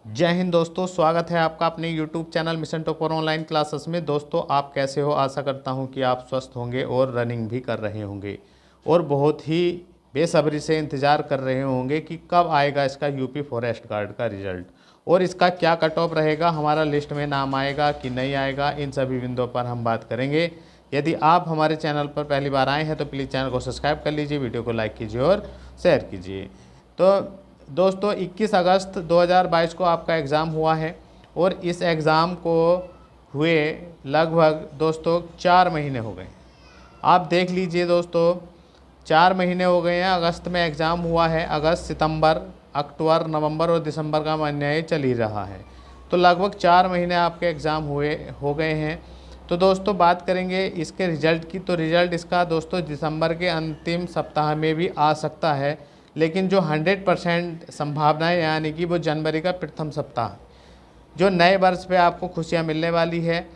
जय हिंद दोस्तों, स्वागत है आपका अपने YouTube channel mission topper online classes में। दोस्तों, आप कैसे हो? आशा करता हूं कि आप स्वस्थ होंगे और रनिंग भी कर रहे होंगे और बहुत ही बेसब्री से इंतज़ार कर रहे होंगे कि कब आएगा इसका यूपी फॉरेस्ट गार्ड का रिजल्ट और इसका क्या कट ऑफ रहेगा, हमारा लिस्ट में नाम आएगा कि नहीं आएगा। इन सभी बिंदुओं पर हम बात करेंगे। यदि आप हमारे चैनल पर पहली बार आए हैं तो प्लीज़ चैनल को सब्सक्राइब कर लीजिए, वीडियो को लाइक कीजिए और शेयर कीजिए। तो दोस्तों, 21 अगस्त 2022 को आपका एग्ज़ाम हुआ है और इस एग्ज़ाम को हुए लगभग दोस्तों 4 महीने हो गए। आप देख लीजिए दोस्तों, 4 महीने हो गए हैं। अगस्त में एग्ज़ाम हुआ है। अगस्त, सितंबर, अक्टूबर, नवंबर और दिसंबर का महीना ये चल ही रहा है। तो लगभग 4 महीने आपके एग्ज़ाम हो गए हैं। तो दोस्तों, बात करेंगे इसके रिज़ल्ट की। तो रिज़ल्ट इसका दोस्तों दिसंबर के अंतिम सप्ताह में भी आ सकता है, लेकिन जो 100% संभावना है, यानी कि वो जनवरी का प्रथम सप्ताह, जो नए वर्ष पे आपको खुशियाँ मिलने वाली है।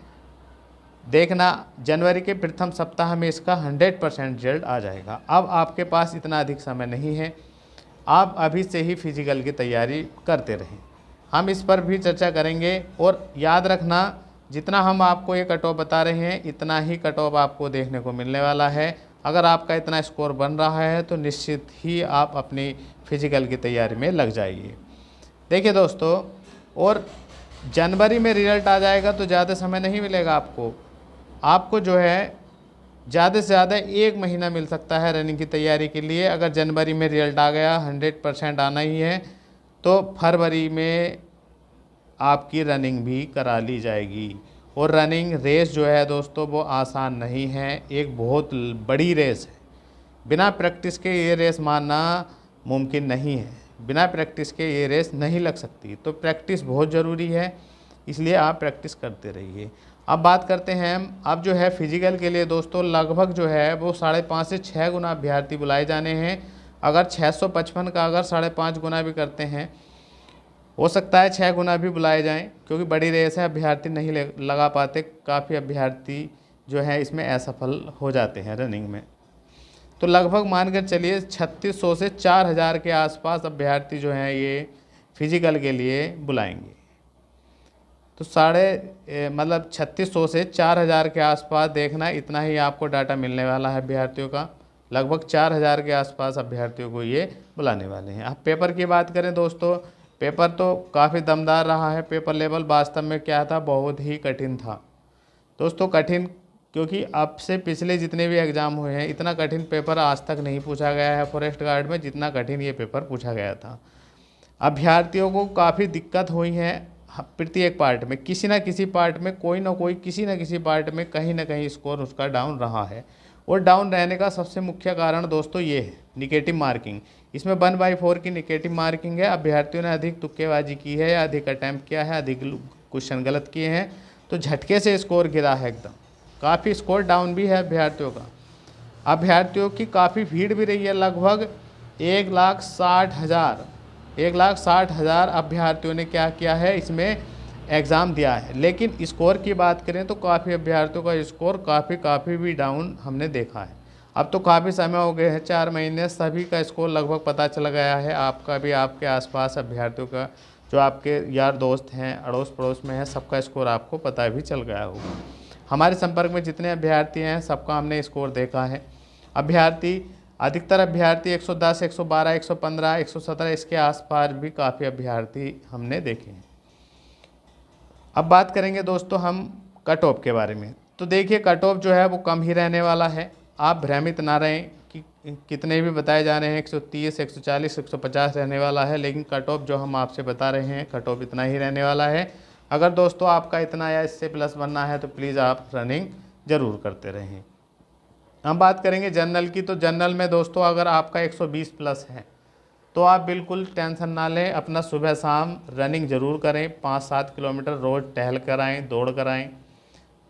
देखना, जनवरी के प्रथम सप्ताह में इसका 100% रिजल्ट आ जाएगा। अब आपके पास इतना अधिक समय नहीं है, आप अभी से ही फिजिकल की तैयारी करते रहें। हम इस पर भी चर्चा करेंगे और याद रखना, जितना हम आपको ये कट ऑफ बता रहे हैं इतना ही कट ऑफ आपको देखने को मिलने वाला है। अगर आपका इतना स्कोर बन रहा है तो निश्चित ही आप अपनी फिजिकल की तैयारी में लग जाइए। देखिए दोस्तों, और जनवरी में रिजल्ट आ जाएगा तो ज़्यादा समय नहीं मिलेगा आपको जो है ज़्यादा से ज़्यादा 1 महीना मिल सकता है रनिंग की तैयारी के लिए। अगर जनवरी में रिजल्ट आ गया, 100% आना ही है, तो फरवरी में आपकी रनिंग भी करा ली जाएगी। और रनिंग रेस जो है दोस्तों वो आसान नहीं है, एक बहुत बड़ी रेस है। बिना प्रैक्टिस के ये रेस मारना मुमकिन नहीं है। बिना प्रैक्टिस के ये रेस नहीं लग सकती। तो प्रैक्टिस बहुत ज़रूरी है, इसलिए आप प्रैक्टिस करते रहिए। अब बात करते हैं अब जो है फिजिकल के लिए दोस्तों, लगभग जो है वो 5.5 से 6 गुना अभ्यर्थी बुलाए जाने हैं। अगर 655 का अगर 5.5 गुना भी करते हैं, हो सकता है 6 गुना भी बुलाए जाएं, क्योंकि बड़ी रेस है, अभ्यर्थी नहीं लगा पाते। काफ़ी अभ्यर्थी जो है इसमें असफल हो जाते हैं रनिंग में। तो लगभग मानकर चलिए 3600 से 4000 के आसपास अभ्यर्थी जो हैं ये फिजिकल के लिए बुलाएंगे। तो 3600 से 4000 के आसपास देखना, इतना ही आपको डाटा मिलने वाला है अभ्यर्थियों का। लगभग 4000 के आसपास अभ्यर्थियों को ये बुलाने वाले हैं। अब पेपर की बात करें दोस्तों, पेपर तो काफ़ी दमदार रहा है। पेपर लेवल वास्तव में क्या था, बहुत ही कठिन था दोस्तों। कठिन क्योंकि अब से पिछले जितने भी एग्ज़ाम हुए हैं, इतना कठिन पेपर आज तक नहीं पूछा गया है फॉरेस्ट गार्ड में, जितना कठिन ये पेपर पूछा गया था। अभ्यर्थियों को काफ़ी दिक्कत हुई है प्रत्येक पार्ट में, किसी न किसी पार्ट में कोई ना कोई, किसी न किसी पार्ट में कहीं ना कहीं स्कोर उसका डाउन रहा है। और डाउन रहने का सबसे मुख्य कारण दोस्तों ये है निगेटिव मार्किंग। इसमें 1/4 की निगेटिव मार्किंग है। अभ्यर्थियों ने अधिक तुक्केबाजी की है या अधिक अटैम्प्ट किया है, अधिक क्वेश्चन गलत किए हैं, तो झटके से स्कोर गिरा है एकदम। काफ़ी स्कोर डाउन भी है अभ्यर्थियों का। अभ्यर्थियों की काफ़ी भीड़ भी रही है। लगभग 1,60,000 अभ्यर्थियों ने क्या किया है, इसमें एग्ज़ाम दिया है। लेकिन स्कोर की बात करें तो काफ़ी अभ्यर्थियों का स्कोर काफ़ी भी डाउन हमने देखा है। अब तो काफ़ी समय हो गए हैं, 4 महीने, सभी का स्कोर लगभग पता चल गया है। आपका भी, आपके आसपास अभ्यर्थियों का, जो आपके यार दोस्त हैं, अड़ोस पड़ोस में हैं, सबका स्कोर आपको पता भी चल गया होगा। हमारे संपर्क में जितने अभ्यर्थी हैं सबका हमने स्कोर देखा है। अधिकतर अभ्यर्थी 110, 112, 115, 117 इसके आसपास भी काफ़ी अभ्यर्थी हमने देखे हैं। अब बात करेंगे दोस्तों हम कट ऑफ के बारे में। तो देखिए, कट ऑफ जो है वो कम ही रहने वाला है। आप भ्रमित ना रहें कि कितने भी बताए जा रहे हैं, 130, 140, 150 रहने वाला है, लेकिन कट ऑफ जो हम आपसे बता रहे हैं, कट ऑफ इतना ही रहने वाला है। अगर दोस्तों आपका इतना या इससे प्लस बनना है तो प्लीज़ आप रनिंग ज़रूर करते रहें। हम बात करेंगे जनरल की। तो जनरल में दोस्तों अगर आपका 120 प्लस है तो आप बिल्कुल टेंशन ना लें, अपना सुबह शाम रनिंग ज़रूर करें। 5-7 किलोमीटर रोज़ टहल कर आएँ, दौड़ कर आएँ,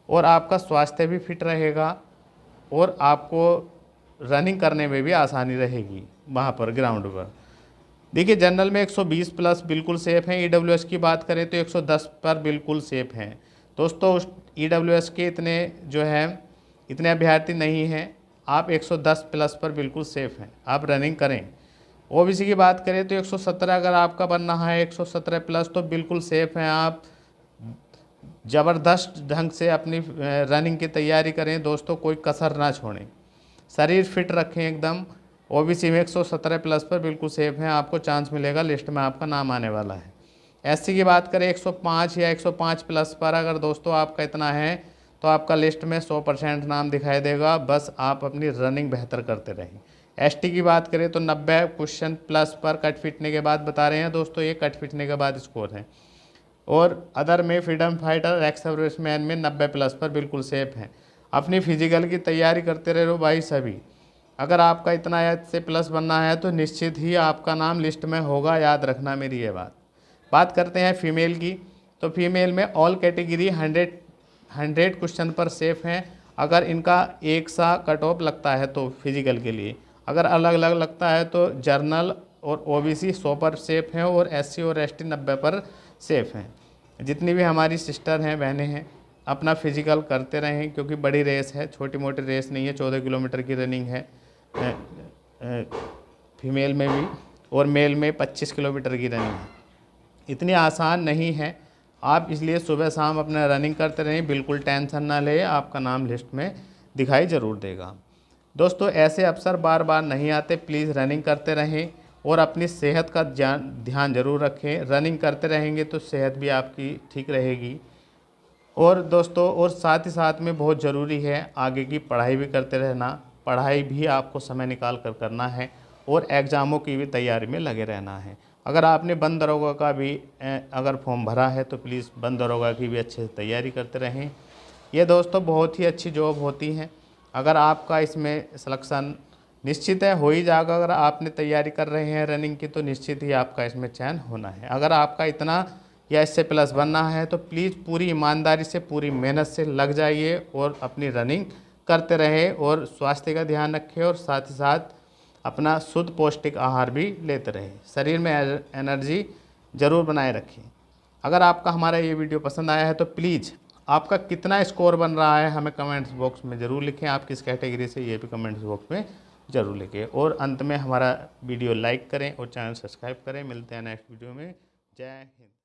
और आपका स्वास्थ्य भी फिट रहेगा और आपको रनिंग करने में भी आसानी रहेगी वहाँ पर ग्राउंड पर। देखिए, जनरल में 120 प्लस बिल्कुल सेफ़ हैं। ईडब्ल्यूएस की बात करें तो 110 पर बिल्कुल सेफ़ हैं दोस्तों। ईडब्ल्यूएस के इतने अभ्यर्थी नहीं हैं। आप 110 प्लस पर बिल्कुल सेफ़ हैं, आप रनिंग करें। ओबीसी की बात करें तो 117 अगर आपका बनना है 117 प्लस तो बिल्कुल सेफ हैं आप। ज़बरदस्त ढंग से अपनी रनिंग की तैयारी करें दोस्तों, कोई कसर ना छोड़ें, शरीर फिट रखें एकदम। ओबीसी में 117 प्लस पर बिल्कुल सेफ हैं, आपको चांस मिलेगा, लिस्ट में आपका नाम आने वाला है। एससी की बात करें 105 या 105 प्लस पर अगर दोस्तों आपका इतना है तो आपका लिस्ट में 100% नाम दिखाई देगा, बस आप अपनी रनिंग बेहतर करते रहें। एसटी की बात करें तो 90 क्वेश्चन प्लस पर कट फिटने के बाद बता रहे हैं दोस्तों, ये कट फिटने के बाद स्कोर है। और अदर में फ्रीडम फाइटर, एक्स सर्विसमैन में 90 प्लस पर बिल्कुल सेफ हैं। अपनी फिजिकल की तैयारी करते रहो भाई सभी। अगर आपका इतना से प्लस बनना है तो निश्चित ही आपका नाम लिस्ट में होगा, याद रखना मेरी ये बात करते हैं फीमेल की, तो फीमेल में ऑल कैटेगरी 100 क्वेश्चन पर सेफ हैं। अगर इनका एक सा कट ऑफ लगता है तो फिजिकल के लिए, अगर अलग अलग लगता है तो जर्नल और ओबीसी 100 पर सेफ हैं और एससी और एसटी 90 पर सेफ हैं। जितनी भी हमारी सिस्टर हैं, बहनें हैं, अपना फिजिकल करते रहें क्योंकि बड़ी रेस है, छोटी मोटी रेस नहीं है। 14 किलोमीटर की रनिंग है फीमेल में भी, और मेल में 25 किलोमीटर की रनिंग है। इतनी आसान नहीं है आप, इसलिए सुबह शाम अपना रनिंग करते रहें, बिल्कुल टेंशन ना लें, आपका नाम लिस्ट में दिखाई ज़रूर देगा। दोस्तों ऐसे अवसर बार बार नहीं आते, प्लीज़ रनिंग करते रहें और अपनी सेहत का ध्यान जरूर रखें। रनिंग करते रहेंगे तो सेहत भी आपकी ठीक रहेगी। और दोस्तों और साथ ही साथ में बहुत ज़रूरी है आगे की पढ़ाई भी करते रहना, पढ़ाई भी आपको समय निकाल कर करना है और एग्ज़ामों की भी तैयारी में लगे रहना है। अगर आपने बंद दरोगा का भी अगर फॉर्म भरा है तो प्लीज़ बंद दरोगा की भी अच्छे से तैयारी करते रहें। ये दोस्तों बहुत ही अच्छी जॉब होती हैं, अगर आपका इसमें सिलेक्शन निश्चित है हो ही जाएगा। अगर आपने तैयारी कर रहे हैं रनिंग की तो निश्चित ही आपका इसमें चयन होना है। अगर आपका इतना या इससे प्लस बनना है तो प्लीज़ पूरी ईमानदारी से, पूरी मेहनत से लग जाइए और अपनी रनिंग करते रहें और स्वास्थ्य का ध्यान रखें और साथ ही साथ अपना शुद्ध पौष्टिक आहार भी लेते रहें। शरीर में एनर्जी ज़रूर बनाए रखें। अगर आपका हमारा ये वीडियो पसंद आया है तो प्लीज़ आपका कितना स्कोर बन रहा है हमें कमेंट्स बॉक्स में ज़रूर लिखें, आप किस कैटेगरी से, ये भी कमेंट्स बॉक्स में ज़रूर लिखें। और अंत में हमारा वीडियो लाइक करें और चैनल सब्सक्राइब करें। मिलते हैं नेक्स्ट वीडियो में। जय हिंद।